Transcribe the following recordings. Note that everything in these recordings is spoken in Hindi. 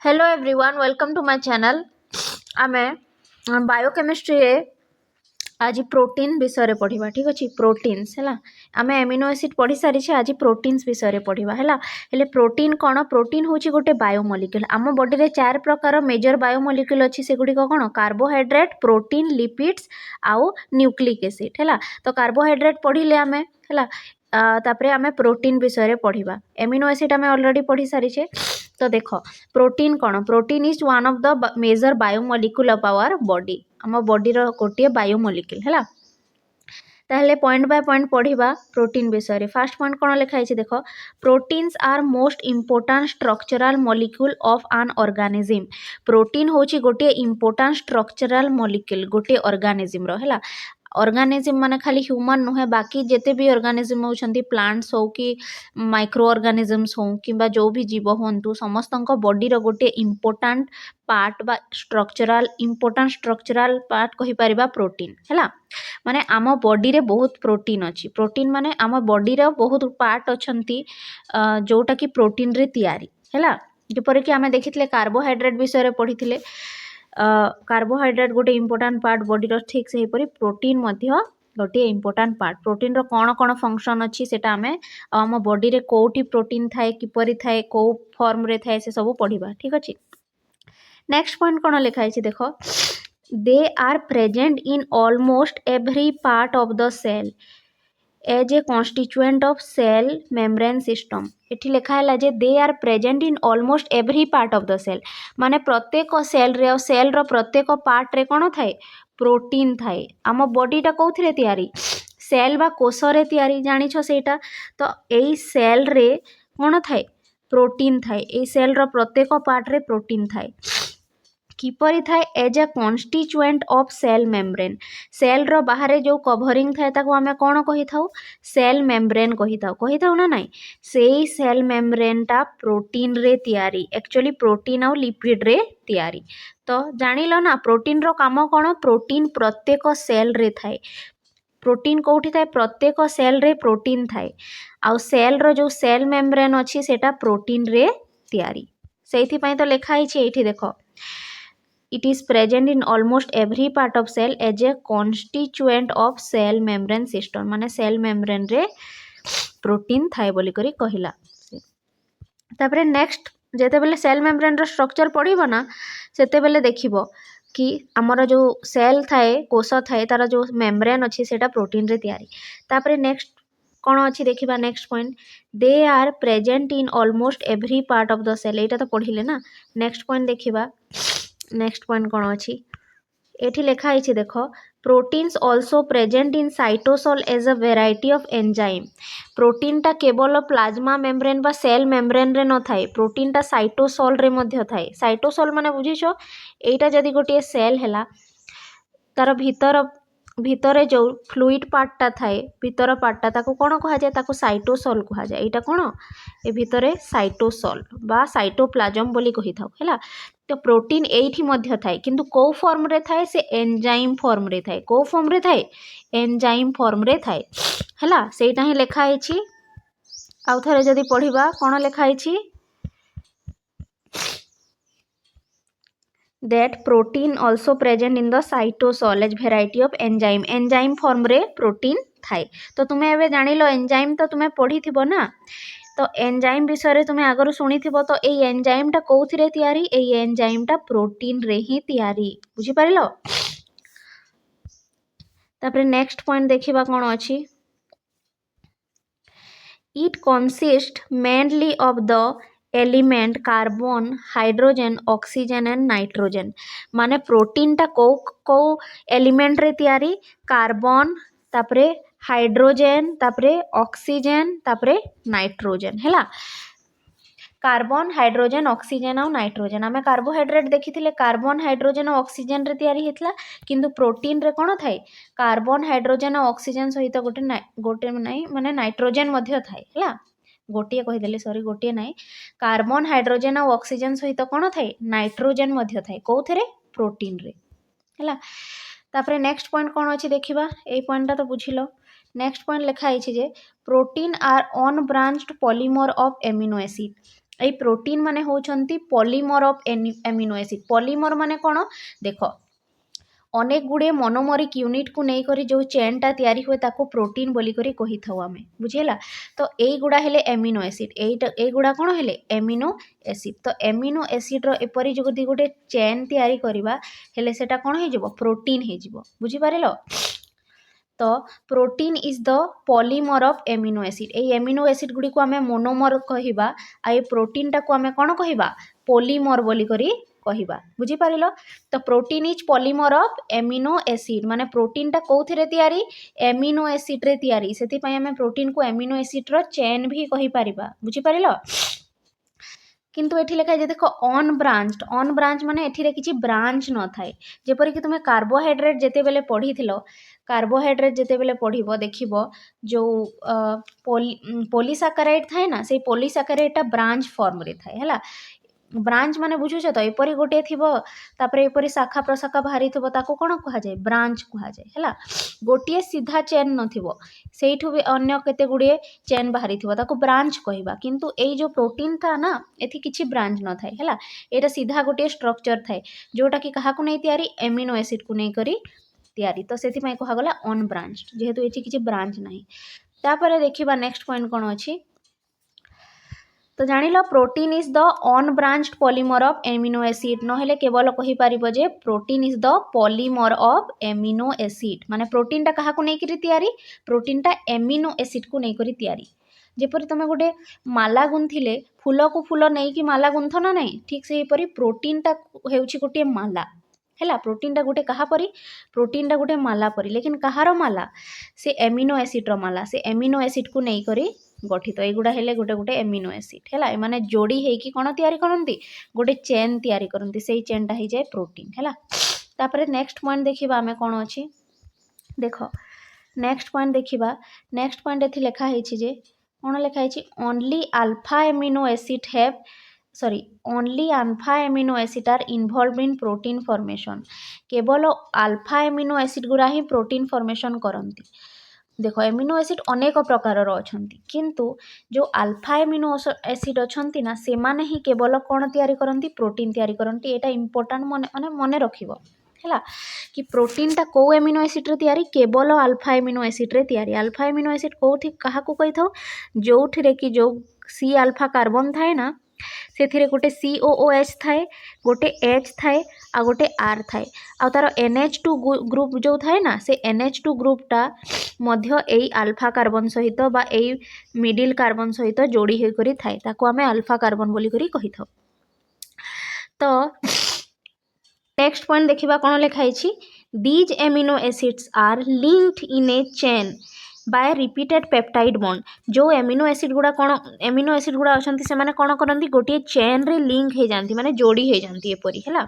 Hello everyone welcome to my channel. आमे बायोकेमिस्ट्री रे आज प्रोटीन विषय पढ़ा। ठीक अच्छे प्रोटीन्स है आम एमिनो एसिड पढ़ी सारी आज प्रोटीन्स विषय पढ़ा है। प्रोटीन कौन? प्रोटीन हूँ गोटे बायोमोलिक्यूल। आम बॉडी रे चार प्रकार मेजर बायोमोलिक्यूल अच्छी से गुड़िक कौन? कार्बोहाइड्रेट, प्रोटीन, लिपिड्स आउ न्यूक्लिक एसिड है। तो कार्बोहाइड्रेट पढ़िले आम है तापरे आम प्रोटीन विषय पढ़ा। एमिनो एसिड आम ऑलरेडी पढ़ी सारी। तो देख प्रोटीन कौन? Protein is one of the major biomolecule of our body. आम बॉडी रो गोटे बायोमोलिक्यूल है। ताहले पॉइंट बाय पॉइंट पढ़ा प्रोटीन विषय। फास्ट पॉइंट कौन लिखाई? देख proteins are most important structural molecule of an organism. Protein हूँ गोटे इम्पोर्टाट स्ट्रक्चरल मॉलिक्यूल गोटे ऑर्गेनिज्म रो है। ऑर्गेनिज्म माने खाली ह्यूमन नुहे, बाकी जिते भी ऑर्गेनिज्म होती प्लांट्स हो कि माइक्रो ऑर्गेनिजम्स हो कि जो भी जीव हूँ समस्त बॉडी रो गोटे इम्पोर्टाट पार्ट बा स्ट्रक्चरल इम्पोर्टाट स्ट्रक्चरल पार्ट कहि परिबा प्रोटीन है। माने आम बॉडी रे बहुत प्रोटीन अच्छी। प्रोटीन माने आम बॉडी रे बहुत पार्ट अच्छी जोटा कि प्रोटीन रे तैयारी है। जपरिक आम देखी कार्बोहाइड्रेट विषय पढ़ी थे। कार्बोहाइड्रेट गोटे इम्पोर्टाट पार्ट बॉडी रो, ठीक से हीपरी प्रोटीन मध्य गोटे इम्पोर्टाट पार्ट। प्रोटीन रो कौन कौन फंक्शन अच्छी सेटा आम आम बॉडी रे कोटी प्रोटीन थाए, किपरि थाए, को फॉर्म रे थाए, से सब पढ़ा। ठीक अच्छे। नेक्स्ट पॉइंट कौन लिखाई? देख they are present in almost every part of the cell as a constituent of cell membrane system. एठी लिखा है जे they are present in almost every part of the cell. माने प्रत्येक सेल रे सेल रो प्रत्येक पार्ट रे कौन थाए? प्रोटीन थाए। आम बॉडीटा कौथिरे तैयारी? सेल बा कोष रे तैयारी, जानिछ सेटा। तो एई सेल रे कौन थाए? प्रोटीन थाए। एई सेल रो प्रत्येक पार्ट रे प्रोटीन थाए। किपरि थाए? As a constituent of cell membrane. Cell रो बाहर जो कवरिंग थाए ताको आमे कौन कहि थाउ? सेल मेम्ब्रेन कहि थाउ ना नहीं? सेई सेल मेम्ब्रेन टा प्रोटीन रे तैयारी, एक्चुअली प्रोटीन और लिपिड रे तैयारी। तो जानिलो ना प्रोटीन रो काम कौन? प्रोटीन प्रत्येक सेल रे थाए। प्रोटीन कोठी थाए? प्रत्येक सेल रे प्रोटीन थाए। आउ सेल रो जो सेल मेम्ब्रेन अच्छी सेटा प्रोटीन रे तैयारी। सेइथि पई तो लिखा हिची एठी देखो it is present in almost every part of cell as a constituent of cell membrane system। माने सेल मेम्ब्रेन रे प्रोटीन थाए बोली करी कहिला। तापरे नेक्स्ट जेते बेले सेल मेम्ब्रेन रो स्ट्रक्चर पढ़िबो ना सेते बेले देखिबो कि आमर जो सेल थाए, कोष थाए, तार जो मेम्ब्रेन अच्छी सेटा प्रोटीन रे तैयारी। तापरे नेक्स्ट कौन अच्छी देखिबा? Next point they are present in almost every part of the cell. एटा तो पढ़िले ना। नेक्स्ट पॉइंट देखिबा। नेक्स्ट पॉइंट कौन अच्छी? एठी लिखा है देख proteins also present in cytosol as a variety of enzyme. Protein टा केवल प्लाज्मा मेम्ब्रेन बा सेल मेम्ब्रेन रे न थाए, प्रोटीन टा साइटोसोल रे मध्य थाए। साइटोसोल माने बुझीछ? एटा जदि गोटे सेल हैला तार भितर जो फ्लूइड पार्टा थाए, भितर पार्टा ताको कौन कहा जाए? ताको साइटोसोल कहा जाए। एटा कौन? ए भितरे साइटोसोल बा साइटोप्लाज्म बोली कहि थाउ हैला। तो प्रोटीन एठी मध्य थाए, किंतु को फॉर्म रे थाए? से एंजाइम फॉर्म रे थाए। को फॉर्म रे थाए? एंजाइम फॉर्म रे थाए हैला। सेटा ही लिखा हिची। आउ थरे जदि पढ़िबा कौन लिखा हिची? that protein also present in the cytosol as variety of enzyme। Enzyme form रे प्रोटीन थाए। तो तुम्हें एबे जानिलो एंजाइम तो तुम्हें पढ़ी थिबो ना। तो एंजाइम विषय रे तुम्हें आगरो सुनी थिबो। तो एई एंजाइम टा कोउथिरे तैयारी? एई एंजाइम टा प्रोटीन रे ही तैयारी। बुझी पारिलो? तापरे नेक्स्ट पॉइंट देखिबा कौन अछि? It consist mainly of the element carbon, hydrogen, oxygen and nitrogen. माने प्रोटीन टा को एलिमेंट रे तैयारी? कार्बन, तापरे हाइड्रोजन, तापरे ऑक्सीजन, तापरे नाइट्रोजन हैला। कार्बन, हाइड्रोजन, ऑक्सीजन और नाइट्रोजन। आमे कार्बोहाइड्रेट देखी कार्बन, हाइड्रोजन और ऑक्सीजन रे तैयारी हेतला, किंतु प्रोटीन रे कौन थाए? कार्बन, हाइड्रोजन और ऑक्सीजन सहित गोटे नहीं माने नाइट्रोजन मध्य थाए हैला। गोटे कहीदेली सॉरी, गोटे नहीं। कार्बन, हाइड्रोजन और ऑक्सीजन सहित कौन थाए? नाइट्रोजन मध्य थाए। कोउथरे? प्रोटीन रे हैला। तापरे नेक्स्ट पॉइंट कौन अच्छी देखिबा। ए पॉइंट तो बुझिलो। नेक्स्ट पॉइंट लिखा है जे protein are unbranched polymer of amino acid. এই ପ୍ରୋଟିନ୍ ମାନେ ହେଉଛନ୍ତି polymer of amino acid. Polymer ମାନେ କ'ଣ ଦେଖ, ଅନେକ ଗୁଡ଼ିଏ ମୋନୋମରିକ୍ ୟୁନିଟ୍କୁ ନେଇକରି ଯେଉଁ ଚେନ୍ଟା ତିଆରି ହୁଏ ତାକୁ ପ୍ରୋଟିନ୍ ବୋଲିକରି କହିଥାଉ ଆମେ, ବୁଝିହେଲା। ତ এইଗୁଡ଼ା ହେଲେ ଏମିନୋ ଏସିଡ୍, এইଗୁଡ଼ା କ'ଣ ହେଲେ ଏମିନୋ ଏସିଡ୍। ତ ଏମିନୋ ଏସିଡ୍ର ଏପରି ଯଦି ଗୋଟେ ଚେନ୍ ତିଆରି କରିବା ହେଲେ ସେଟା କ'ଣ ହେଇଯିବ, ପ୍ରୋଟିନ୍ ହେଇଯିବ, ବୁଝିପାରିଲ। ତ protein is the polymer of amino acid. এই ଏମିନୋ ଏସିଡ୍ ଗୁଡ଼ିକୁ ଆମେ ମୋନୋମର କହିବା, ଆଉ এই ପ୍ରୋଟିନ୍ଟାକୁ ଆମେ କ'ଣ କହିବା, ପଲିମର ବୋଲିକରି କହିବା, ବୁଝିପାରିଲ। ତ protein is polymer of amino acid, ମାନେ ପ୍ରୋଟିନ୍ଟା କେଉଁଥିରେ ତିଆରି, ଏମିନୋ ଏସିଡ୍ରେ ତିଆରି। ସେଥିପାଇଁ ଆମେ ପ୍ରୋଟିନ୍କୁ ଏମିନୋ ଏସିଡ୍ର ଚେନ୍ ବି କହିପାରିବା, ବୁଝିପାରିଲ। কিন্তু এটি লেখা যে দেখ অন ব্রাঞ্চ মানে এটিরে কিছু ব্রাঞ্চ নথায়। যেপরিকি তুমি কার্বোহাইড্রেট যেতেবেলে পড়িছিল, কার্বোহাইড্রেট যেতেবেলে পড়িব দেখিব যে পলিসাকারাইড থাকে না, সেই পলিসাকারাইডটা ব্রাঞ্চ ফর্মরে থাকে হেলা। ব্রাঞ্চ মানে বুঝুছ তো, এপরি গোটিয়ে থিব তাপরে এপরি শাখা প্রশাখা বাহারি থিব, তাকে কোণ কুহযায়, ব্রাঞ্চ কুহযায় হেলা। গোটিয়ে সিধা চেন নথিব, সেইঠু বি অন্য কেতে গুড়িয়ে চেন বাহারি থিব, তাকে ব্রাঞ্চ কহিবা। কিন্তু এই যে প্ରୋଟିନ୍ଟା না, এটি কিছু ব্রাঞ্চ নথায় হেলা। এটা সিধা গোটিয়ে স্ট্রকচর থাকে जोटा कि কাহাকু নেই তৈয়ারি, এমিনো এসিড্কু নেই করি তৈয়ারি। তো সেপাই কুহগলা অন ব্রাঞ্চ, যেহেতু এটি কিছু ব্রাঞ্চ না। তাপরে দেখিবা নেক্সট পয়েন্ট কোণ অছি। तो जानिल protein is the unbranched polymer of amino acid, नहेले केवल कहि परिबो जे protein is the polymer of amino acid. माने प्रोटीनटा काहाकु नै करी तयारी, प्रोटीनटा एमिनो एसिड को नै करी तयारी। जेपरि तुम गोटे माला गुंथिले फूल को फूल नहीं कि माला गुंथ ना नहीं, ठीक से परी प्रोटीनटा हेउछि गोटे माला हैला। प्रोटीनटा गोटे कहा परी, प्रोटीनटा गोटे माला परी, लेकिन कहार माला, से एमिनो एसिड्र माला। से एमिनो एसिड को नहीं करी गठित, एगुड़ा हेले गोटे गोटे एमिनो एसिड हैला। एमाने जोड़ी हेकी कोन तयारी करंती, गोटे चेन तयारी करंती, सेही चेनटा हे जाय प्रोटीन हैला। तापरे नेक्स्ट पॉइंट देखिबा आमे कोन अछि, देखो नेक्स्ट पॉइंट देखिबा। नेक्स्ट पॉइंट एथि लेखा हेछि जे कोन लेखा हेछि, only alpha amino acid have sorry only alpha amino acid are involve in protein formation. केवल अल्फा एमिनो एसिड गुरा ही प्रोटीन फॉर्मेशन करंती। देख एमिनो एसिड अनेक प्रकार अछंती, किंतु जो अल्फा एमिनो एसिड अछंती ना, से माने ही केवल कौन तैयारी करंती, प्रोटीन तैयारी करंती। एटा इंपोर्टेंट माने मन रखिबो हैला कि प्रोटीनटा को एमिनो एसिड रे तैयारी, केवल अल्फा एमिनो एसिड रे तैयारी। अल्फा एमिनो एसिड कोठी काहाकू कहि थाउ, जोठिरे कि जो सी अल्फा कार्बन थाए ना, से गोटे COOH थाए, गोटे H थाए, आ गोटे R थाए, आ तार NH2 ग्रुप जो थाए ना, से NH2 ग्रुपटा मध्य एई अल्फा कार्बन सहित बा एई मिडिल कार्बन सहित जोड़ी होकर थाए, ताको आमे अल्फा कार्बन बोली करी कहि थाउ। तो नेक्स्ट पॉइंट देखिबा कोन लिखाई छी, these amino acids are linked in a chain by repeated peptide bond. जो एमिनो एसिड गुड़ा कौन, एमिनो एसिड गुड़ा अछंती से माने कौन करंती, गोटे चेन रे लिंक हो जाती, माने जोड़ी हो जाती एपरी हैला।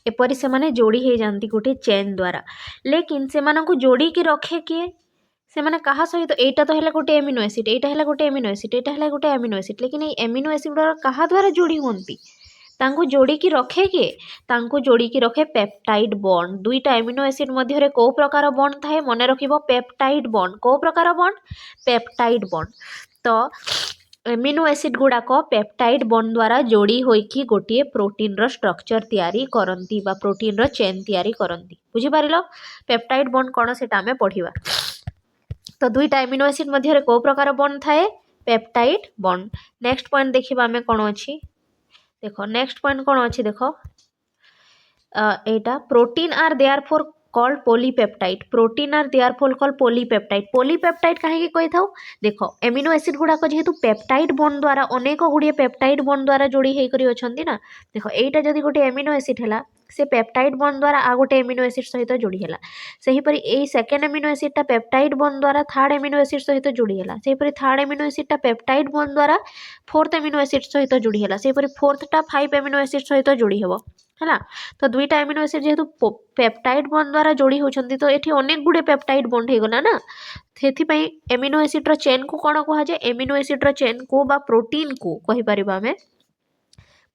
एपरी से माने जोड़ी हो जाती गोटे चेन द्वारा, लेकिन से माने को जोड़ी की रखे किए, से माने कहा सहित, एटा तो हैला गोटे एमिनो एसिड, एटा हैला गोटे एमिनो एसिड, एटा हैला गोटे एमिनो एसिड, लेकिन ए एमिनो एसिड गुड़ा कहा द्वारा जोड़ी होंती, तांको जोड़ी की रखे किए, तांको जोड़ी की रखे पेप्टाइड बॉन्ड। दुईटा एमिनो एसिड मध्य रे को प्रकार बॉन्ड थाए, मने रखिबो पेप्टाइड बॉन्ड। को प्रकार बॉन्ड, पेप्टाइड बॉन्ड। तो एमिनो एसिड गुड़ाक पेप्टाइड बॉन्ड द्वारा जोड़ी होइकी गोटे प्रोटीन रो स्ट्रक्चर तैयारी करंती बा प्रोटीन रो चेन तैयारी करंती, बुझी पारिलो। पेप्टाइड बॉन्ड कोन सेटा हमें पढ़िबा। तो दुईटा एमिनो एसिड मध्य रे को प्रकार बॉन्ड थाए, पेप्टाइड बॉन्ड। नेक्स्ट पॉइंट देखिबा हमें कोन अछि, देखो नेक्स्ट पॉइंट कौन अच्छी, देखो एटा protein are therefore called polypeptide. Protein are therefore called polypeptide. Polypeptide कहीं कही था, देखो एमिनो एसिड गुड़ाक जेहेतु पेप्टाइड बॉन्ड द्वारा अनेक गुड़िए पेप्टाइड बॉन्ड द्वारा जोड़ी होकर अछंती ना, देखो एटा जदि गोटे एमिनो एसिड हैला, से पेप्टाइड बॉन्ड द्वारा आ गोटे एमिनो एसिड सहित जोड़ी हैला। सेहीपरि एई सेकेंड एमिनो एसिडटा पेप्टाइड बॉन्ड द्वारा थर्ड एमिनो एसिड सहित जोड़ी हैला। सेहीपरि थर्ड एमिनो एसिडटा पेप्टाइड बॉन्ड द्वारा फोर्थ एमिनो एसिड सहित जोड़ी हैला। सेहीपरि फोर्थटा 5 एमिनो एसिड सहित जोड़ी हेबो हैला। तो दुईटा एमिनो एसिड जेहेतु पेप्टाइड बॉन्ड द्वारा जोड़ी होछंती, तो एठी अनेक गुडे पेप्टाइड बॉन्ड हे गला ना, सेथिपई एमिनो एसिड रो चेन को कोन कहा जाय, एमिनो एसिड रो चेन को बा प्रोटीन को कहि परिबा हमें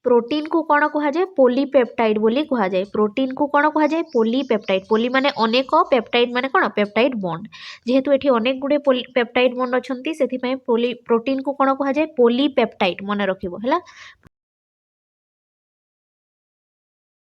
प्रोटीन को कौन कहुए पॉलीपेप्टाइड बोली कहुए प्रोटीन को कौन कहुए पॉलीपेप्टाइड पॉली माने अनेक पेप्टाइड माने कौन पेप्टाइड बॉन्ड जेहेतु एठी अनेक गुडे पेप्टाइड बॉन्ड अच्छी से प्रोटीन को कौन कहुए पॉलीपेप्टाइड मन रखिबो हैला।